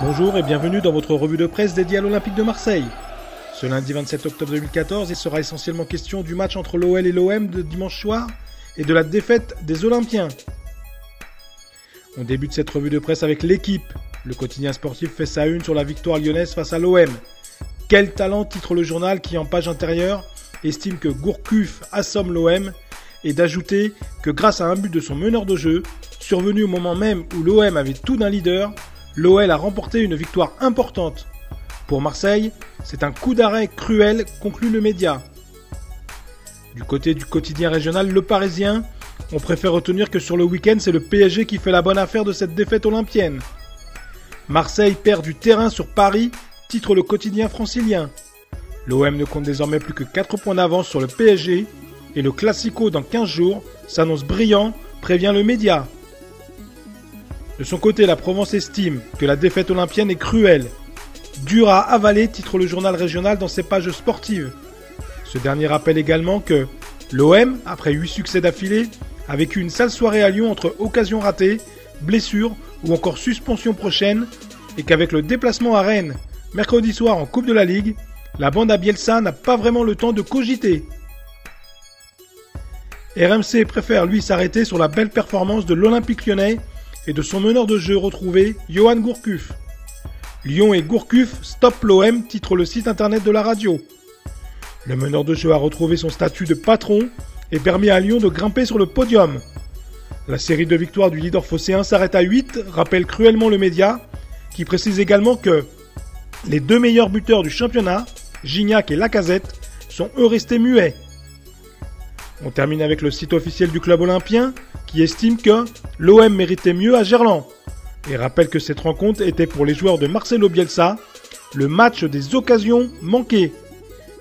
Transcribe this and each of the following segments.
Bonjour et bienvenue dans votre revue de presse dédiée à l'Olympique de Marseille. Ce lundi 27 octobre 2014, il sera essentiellement question du match entre l'OL et l'OM de dimanche soir et de la défaite des Olympiens. On débute cette revue de presse avec l'équipe. Le quotidien sportif fait sa une sur la victoire lyonnaise face à l'OM. Quel talent, titre le journal qui en page intérieure estime que Gourcuff assomme l'OM et d'ajouter que grâce à un but de son meneur de jeu, survenu au moment même où l'OM avait tout d'un leader, l'OL a remporté une victoire importante. Pour Marseille, c'est un coup d'arrêt cruel, conclut le média. Du côté du quotidien régional Le Parisien, on préfère retenir que sur le week-end, c'est le PSG qui fait la bonne affaire de cette défaite olympienne. Marseille perd du terrain sur Paris, titre le quotidien francilien. L'OM ne compte désormais plus que 4 points d'avance sur le PSG et le Classico dans 15 jours s'annonce brillant, prévient le média. De son côté, la Provence estime que la défaite olympienne est cruelle. Dure à avaler, titre le journal régional dans ses pages sportives. Ce dernier rappelle également que l'OM, après 8 succès d'affilée, a vécu une sale soirée à Lyon entre occasions ratées, blessures ou encore suspension prochaine, et qu'avec le déplacement à Rennes, mercredi soir en Coupe de la Ligue, la bande à Bielsa n'a pas vraiment le temps de cogiter. RMC préfère lui s'arrêter sur la belle performance de l'Olympique lyonnais et de son meneur de jeu retrouvé, Yoann Gourcuff. Lyon et Gourcuff stoppent l'OM, titre le site internet de la radio. Le meneur de jeu a retrouvé son statut de patron et permis à Lyon de grimper sur le podium. La série de victoires du leader phocéen s'arrête à 8, rappelle cruellement le média, qui précise également que les 2 meilleurs buteurs du championnat, Gignac et Lacazette, sont eux restés muets. On termine avec le site officiel du club olympien qui estime que l'OM méritait mieux à Gerland et rappelle que cette rencontre était pour les joueurs de Marcelo Bielsa le match des occasions manquées.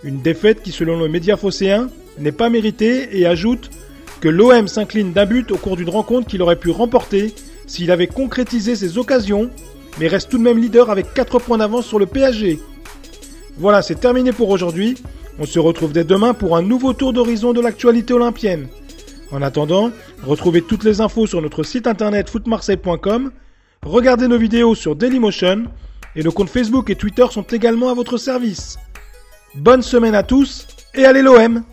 Une défaite qui, selon le média phocéen, n'est pas méritée et ajoute que l'OM s'incline d'un but au cours d'une rencontre qu'il aurait pu remporter s'il avait concrétisé ses occasions, mais reste tout de même leader avec 4 points d'avance sur le PSG. Voilà, c'est terminé pour aujourd'hui. On se retrouve dès demain pour un nouveau tour d'horizon de l'actualité olympienne. En attendant, retrouvez toutes les infos sur notre site internet footmarseille.com, regardez nos vidéos sur Dailymotion et nos comptes Facebook et Twitter sont également à votre service. Bonne semaine à tous et allez l'OM!